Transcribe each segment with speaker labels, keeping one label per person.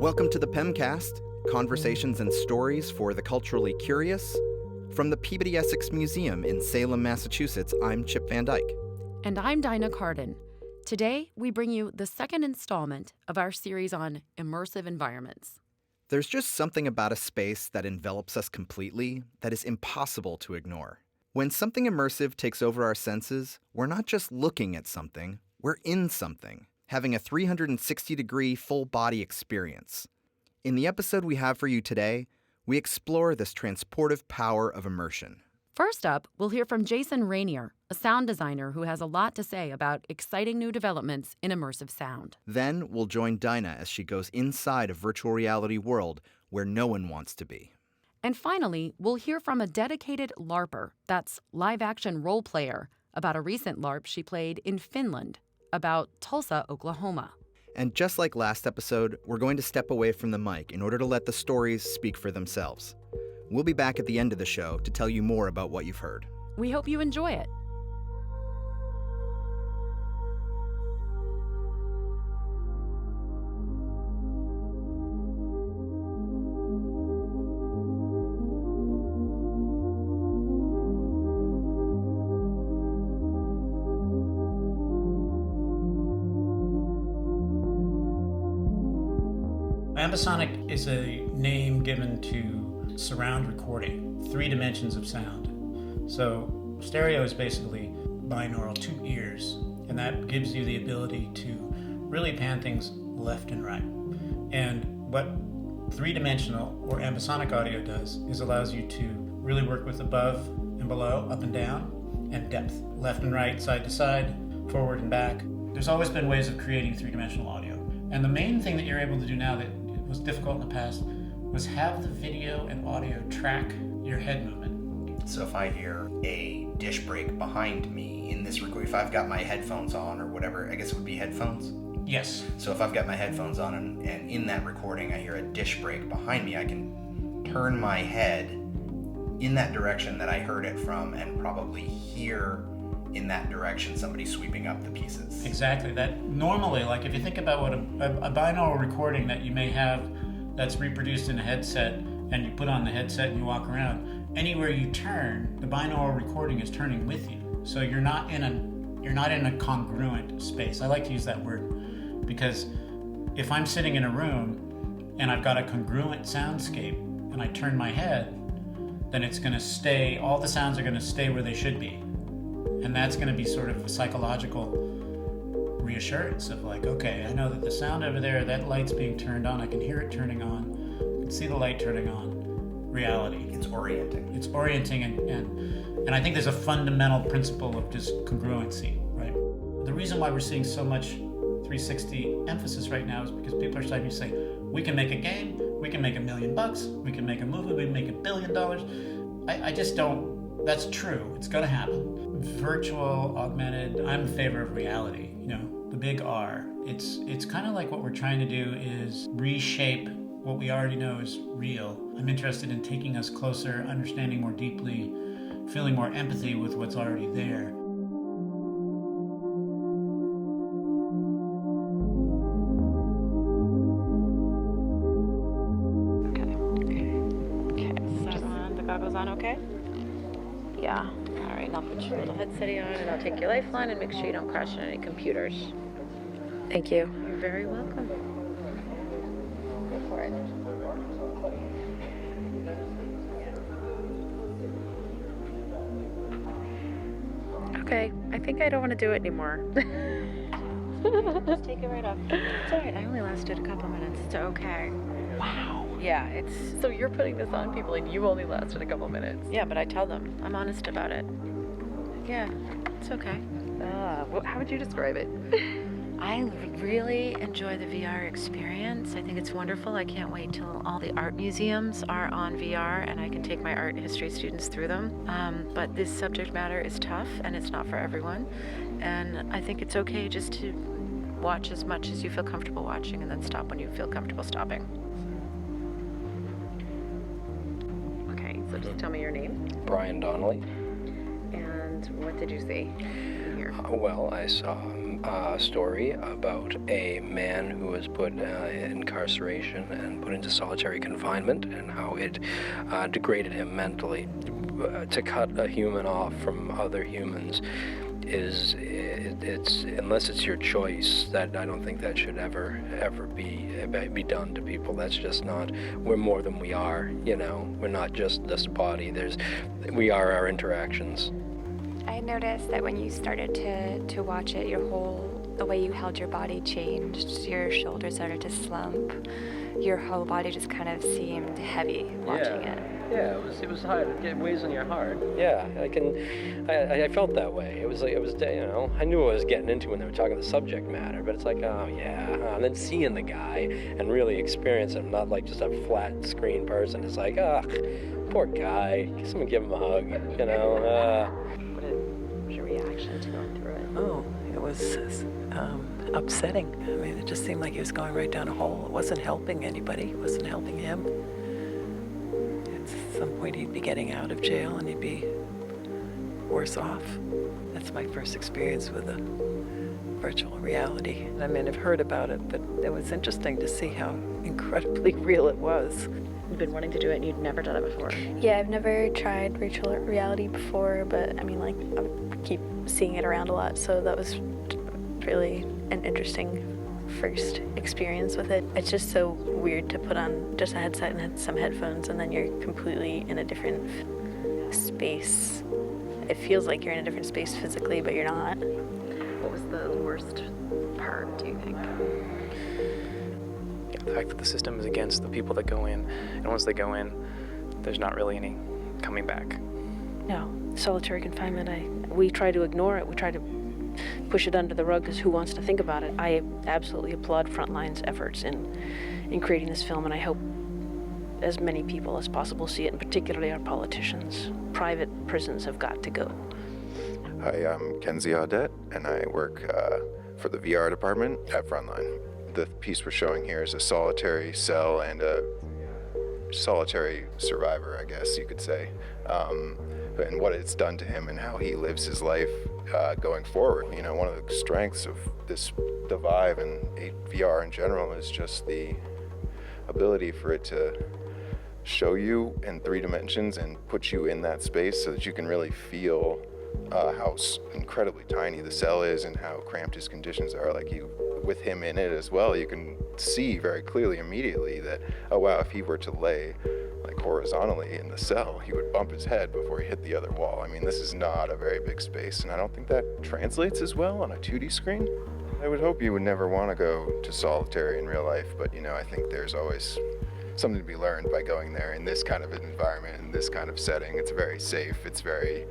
Speaker 1: Welcome to the PEMcast, conversations and stories for the culturally curious. From the Peabody Essex Museum in Salem, Massachusetts, I'm Chip Van Dyke.
Speaker 2: And I'm Dinah Carden. Today, we bring you the second installment of our series on immersive environments.
Speaker 1: There's just something about a space that envelops us completely that is impossible to ignore. When something immersive takes over our senses, we're not just looking at something, we're in something, having a 360-degree full-body experience. In the episode we have for you today, we explore this transportive power of immersion.
Speaker 2: First up, we'll hear from Jason Rainier, a sound designer who has a lot to say about exciting new developments in immersive sound.
Speaker 1: Then we'll join Dinah as she goes inside a virtual reality world where no one wants to be.
Speaker 2: And finally, we'll hear from a dedicated LARPer, that's live-action role player, about a recent LARP she played in Finland, about Tulsa, Oklahoma.
Speaker 1: And just like last episode, we're going to step away from the mic in order to let the stories speak for themselves. We'll be back at the end of the show to tell you more about what you've heard.
Speaker 2: We hope you enjoy it.
Speaker 3: Masonic is a name given to surround recording, 3 dimensions of sound. So stereo is basically binaural, 2 ears, and that gives you the ability to really pan things left and right. And what 3-dimensional or ambisonic audio does is allows you to really work with above and below, up and down, and depth, left and right, side to side, forward and back. There's always been ways of creating 3-dimensional audio. And the main thing that you're able to do now that was difficult in the past was have the video and audio track your head movement.
Speaker 4: So if I hear a dish break behind me in this recording, if I've got my headphones on or whatever, I guess it would be headphones?
Speaker 3: Yes.
Speaker 4: So if I've got my headphones on and in that recording I hear a dish break behind me, I can turn my head in that direction that I heard it from and probably hear in that direction somebody sweeping up the pieces.
Speaker 3: Exactly. That normally, like if you think about what a binaural recording that you may have that's reproduced in a headset and you put on the headset and you walk around, anywhere you turn, the binaural recording is turning with you. So you're not in a congruent space. I like to use that word because if I'm sitting in a room and I've got a congruent soundscape and I turn my head, then it's going to stay, all the sounds are going to stay where they should be. And that's going to be sort of a psychological reassurance of like, okay, I know that the sound over there, that light's being turned on, I can hear it turning on, I can see the light turning on. Reality.
Speaker 4: It's orienting.
Speaker 3: It's orienting, and I think there's a fundamental principle of just congruency, right? The reason why we're seeing so much 360 emphasis right now is because people are starting to say, we can make a game, we can make $1 million, we can make a movie, we can make $1 billion. I just don't, that's true, it's gonna happen. Virtual, augmented, I'm in favor of reality, the big R. It's kind of like what we're trying to do is reshape what we already know is real. I'm interested in taking us closer, understanding more deeply, feeling more empathy with what's already there.
Speaker 5: Okay, so the goggles on okay? Yeah. All right, I'll put your little headset on and I'll take your lifeline and make sure you don't crash into any computers.
Speaker 6: Thank you.
Speaker 5: You're very welcome. Go for it.
Speaker 6: Okay, I think I don't want to do it anymore.
Speaker 5: Just take it right off. It's all right, I only lasted a couple minutes. It's okay.
Speaker 6: Wow.
Speaker 5: Yeah, so you're putting this on people and you only lasted a couple minutes.
Speaker 6: Yeah, but I tell them.
Speaker 5: I'm honest about it. Yeah, it's okay.
Speaker 6: How would you describe it?
Speaker 5: I really enjoy the VR experience. I think it's wonderful. I can't wait till all the art museums are on VR and I can take my art history students through them. But this subject matter is tough and it's not for everyone. And I think it's okay just to watch as much as you feel comfortable watching and then stop when you feel comfortable stopping.
Speaker 6: Okay, so just tell me your name.
Speaker 7: Brian Donnelly.
Speaker 6: And what did you see here?
Speaker 7: Well, I saw a story about a man who was put in incarceration and put into solitary confinement, and how it degraded him mentally. To cut a human off from other humans it's unless it's your choice, that I don't think that should ever be done to people. That's just not. We're more than we are. We're not just this body. We are our interactions.
Speaker 8: I noticed that when you started to watch it, the way you held your body changed. Your shoulders started to slump. Your whole body just kind of seemed heavy watching it.
Speaker 7: Yeah, it was hard. It weighs on your heart. Yeah, I felt that way. It was I knew what I was getting into when they were talking the subject matter, but it's like, oh yeah. And then seeing the guy and really experience him, not like just a flat screen person. It's like, poor guy. Someone give him a hug,
Speaker 8: What was your reaction to going through it?
Speaker 9: Oh, it was upsetting. I mean, it just seemed like he was going right down a hole. It wasn't helping anybody. It wasn't helping him. At some point he'd be getting out of jail and he'd be worse off. That's my first experience with a virtual reality. I mean, I've heard about it, but it was interesting to see how incredibly real it was.
Speaker 6: You've been wanting to do it and you'd never done it before.
Speaker 10: Yeah, I've never tried virtual reality before, but I mean, like, I keep seeing it around a lot, so that was really an interesting first experience with it. It's just so weird to put on just a headset and some headphones, and then you're completely in a different space. It feels like you're in a different space physically, but you're not.
Speaker 6: What was the worst part, do you think?
Speaker 11: The fact that the system is against the people that go in, and once they go in, there's not really any coming back.
Speaker 6: No, solitary confinement, we try to ignore it. We try to push it under the rug because who wants to think about it? I absolutely applaud Frontline's efforts in creating this film, and I hope as many people as possible see it, and particularly our politicians. Private prisons have got to go.
Speaker 12: Hi, I'm Kenzie Audette, and I work for the VR department at Frontline. The piece we're showing here is a solitary cell and a solitary survivor, I guess you could say, and what it's done to him and how he lives his life going forward. One of the strengths of the Vive and VR in general is just the ability for it to show you in 3 dimensions and put you in that space so that you can really feel how incredibly tiny the cell is and how cramped his conditions are. With him in it as well, you can see very clearly immediately that, oh wow, if he were to lay horizontally in the cell, he would bump his head before he hit the other wall. I mean, this is not a very big space, and I don't think that translates as well on a 2D screen. I would hope you would never want to go to solitary in real life, but I think there's always something to be learned by going there in this kind of an environment, in this kind of setting. It's very safe. It's very,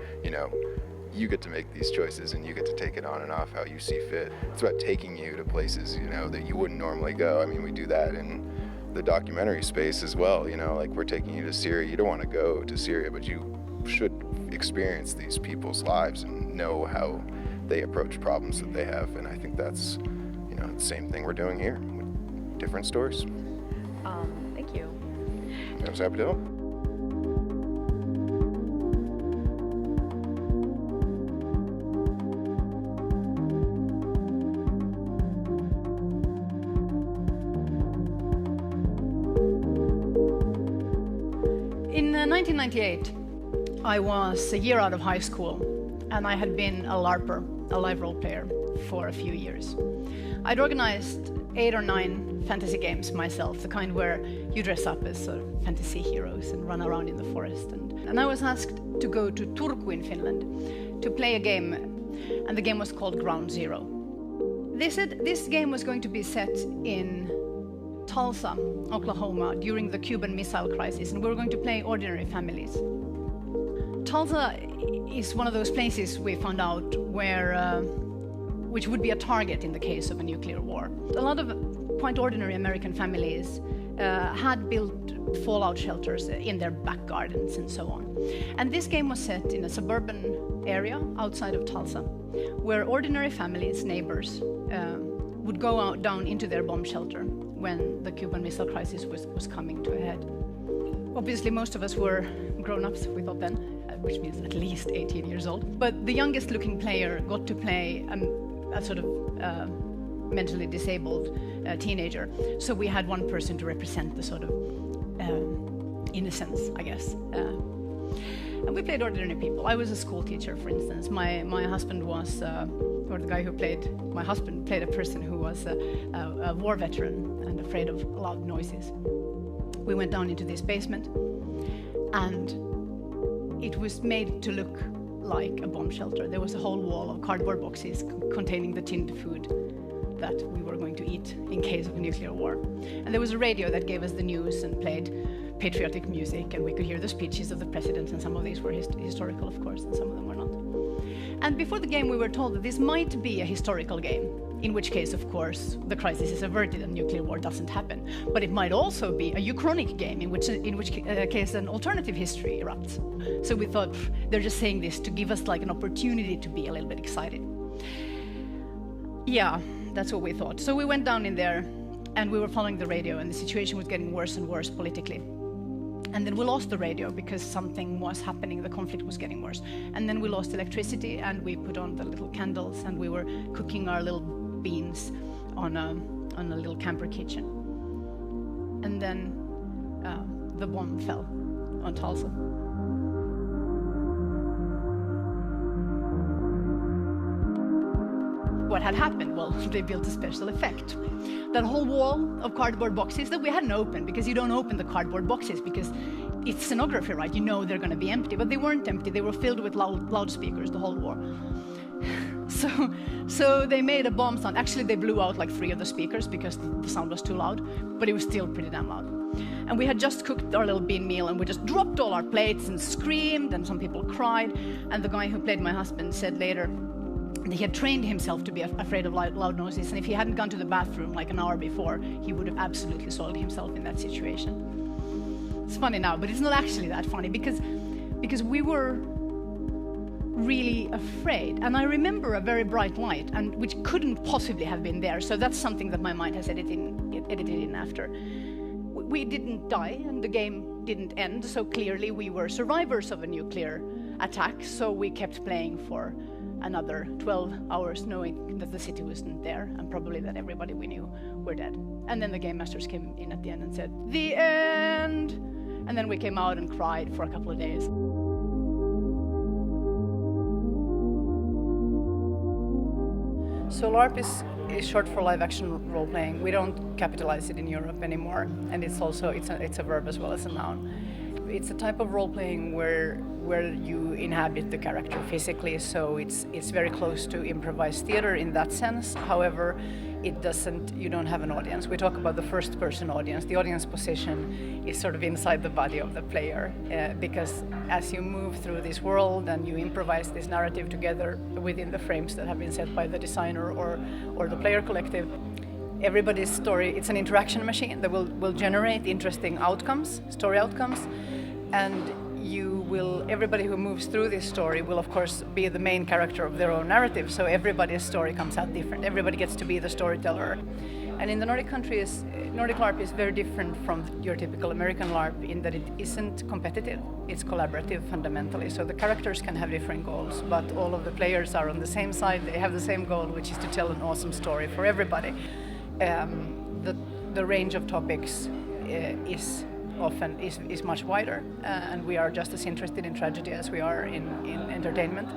Speaker 12: you get to make these choices and you get to take it on and off how you see fit. It's about taking you to places, that you wouldn't normally go. I mean, we do that in the documentary space as well, we're taking you to Syria. You don't want to go to Syria, but you should experience these people's lives and know how they approach problems that they have. And I think that's, the same thing we're doing here with different stories.
Speaker 6: Thank you.
Speaker 12: I was happy to help.
Speaker 13: In 1998, I was a year out of high school, and I had been a LARPer, a live role player, for a few years. I'd organized 8 or 9 fantasy games myself, the kind where you dress up as sort of fantasy heroes and run around in the forest. And I was asked to go to Turku in Finland to play a game, and the game was called Ground Zero. They said this game was going to be set in Tulsa, Oklahoma, during the Cuban Missile Crisis, and we were going to play ordinary families. Tulsa is one of those places we found out which would be a target in the case of a nuclear war. A lot of quite ordinary American families had built fallout shelters in their back gardens and so on. And this game was set in a suburban area outside of Tulsa, where ordinary families, neighbors, would go out down into their bomb shelter when the Cuban Missile Crisis was coming to a head. Obviously, most of us were grown-ups, we thought then, which means at least 18 years old. But the youngest looking player got to play a sort of mentally disabled teenager. So we had one person to represent the sort of innocence, I guess. And we played ordinary people. I was a school teacher, for instance. My husband was, or the guy who played my husband played a person who was a war veteran and afraid of loud noises. We went down into this basement, and it was made to look like a bomb shelter. There was a whole wall of cardboard boxes containing the tinned food that we were going to eat in case of a nuclear war. And there was a radio that gave us the news and played patriotic music, and we could hear the speeches of the presidents, and some of these were historical, of course, and some of them were not. And before the game, we were told that this might be a historical game, in which case, of course, the crisis is averted and nuclear war doesn't happen. But it might also be a uchronic game, in which case an alternative history erupts. So we thought, they're just saying this to give us like an opportunity to be a little bit excited. Yeah, that's what we thought. So we went down in there, and we were following the radio, and the situation was getting worse and worse politically. And then we lost the radio because something was happening, the conflict was getting worse. And then we lost electricity, and we put on the little candles, and we were cooking our little beans on a little camper kitchen. And then the bomb fell on Tulsa. What had happened? Well, they built a special effect. That whole wall of cardboard boxes that we hadn't opened, because you don't open the cardboard boxes because it's scenography, right? You know they're going to be empty, but they weren't empty. They were filled with loudspeakers, the whole wall. So they made a bomb sound. Actually, they blew out like 3 of the speakers because the sound was too loud, but it was still pretty damn loud. And we had just cooked our little bean meal, and we just dropped all our plates and screamed, and some people cried. And the guy who played my husband said later that he had trained himself to be afraid of loud noises, and if he hadn't gone to the bathroom like an hour before, he would have absolutely soiled himself in that situation. It's funny now, but it's not actually that funny, because we were really afraid. And I remember a very bright light, and which couldn't possibly have been there, so that's something that my mind has edited in after. We didn't die, and the game didn't end, so clearly we were survivors of a nuclear attack, so we kept playing for another 12 hours, knowing that the city wasn't there, and probably that everybody we knew were dead. And then the game masters came in at the end and said, "The end!" And then we came out and cried for a couple of days. So LARP is short for live action role playing. We don't capitalize it in Europe anymore, and it's a verb as well as a noun. It's a type of role playing where you inhabit the character physically, so it's very close to improvised theater in that sense. However, you don't have an audience. We talk about the first person audience. The audience position is sort of inside the body of the player, because as you move through this world and you improvise this narrative together within the frames that have been set by the designer or the player collective, everybody's story, it's an interaction machine that will generate interesting outcomes, story outcomes, and everybody who moves through this story will of course be the main character of their own narrative, so everybody's story comes out different. Everybody gets to be the storyteller. And in the Nordic countries, Nordic LARP is very different from your typical American LARP in that it isn't competitive, it's collaborative fundamentally. So the characters can have different goals, but all of the players are on the same side, they have the same goal, which is to tell an awesome story for everybody. The range of topics is much wider, and we are just as interested in tragedy as we are in entertainment.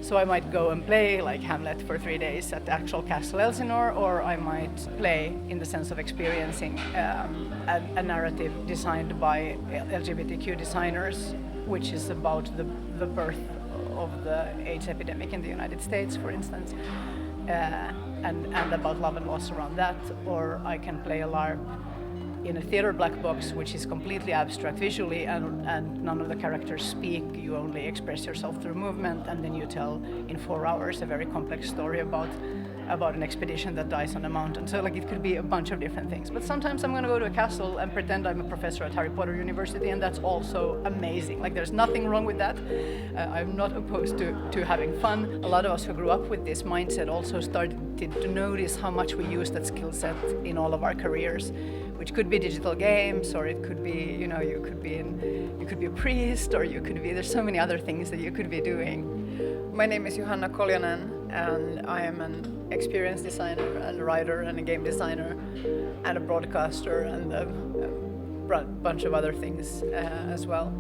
Speaker 13: So I might go and play like Hamlet for 3 days at the actual Castle Elsinore, or I might play in the sense of experiencing a narrative designed by LGBTQ designers, which is about the birth of the AIDS epidemic in the United States, for instance, and about love and loss around that. Or I can play a LARP in a theater black box, which is completely abstract visually, and none of the characters speak. You only express yourself through movement, and then you tell in 4 hours a very complex story about an expedition that dies on a mountain. So like it could be a bunch of different things. But sometimes I'm going to go to a castle and pretend I'm a professor at Harry Potter University, and that's also amazing. Like there's nothing wrong with that. I'm not opposed to having fun. A lot of us who grew up with this mindset also started to notice how much we use that skill set in all of our careers. which could be digital games, or it could be, you know, you could be a priest, or there's so many other things that you could be doing. My name is Johanna Koljonen, and I am an experienced designer and a writer and a game designer and a broadcaster and a bunch of other things as well.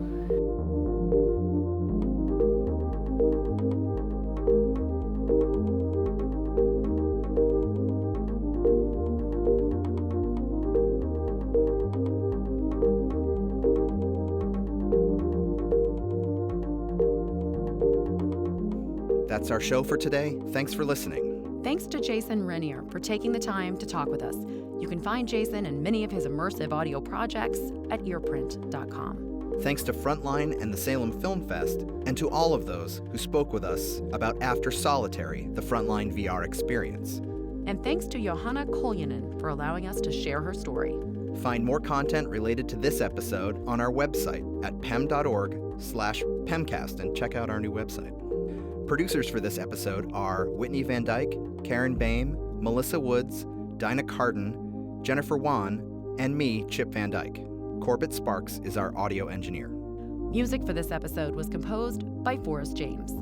Speaker 1: That's our show for today. Thanks for listening.
Speaker 2: Thanks to Jason Renier for taking the time to talk with us. You can find Jason and many of his immersive audio projects at earprint.com.
Speaker 1: Thanks to Frontline and the Salem Film Fest, and to all of those who spoke with us about After Solitary, the Frontline VR experience.
Speaker 2: And thanks to Johanna Koljonen for allowing us to share her story.
Speaker 1: Find more content related to this episode on our website at pem.org/PEMcast and check out our new website. Producers for this episode are Whitney Van Dyke, Karen Boehm, Melissa Woods, Dinah Carden, Jennifer Wan, and me, Chip Van Dyke. Corbett Sparks is our audio engineer.
Speaker 2: Music for this episode was composed by Forrest James.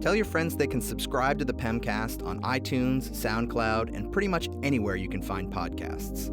Speaker 1: Tell your friends they can subscribe to the PEMcast on iTunes, SoundCloud, and pretty much anywhere you can find podcasts.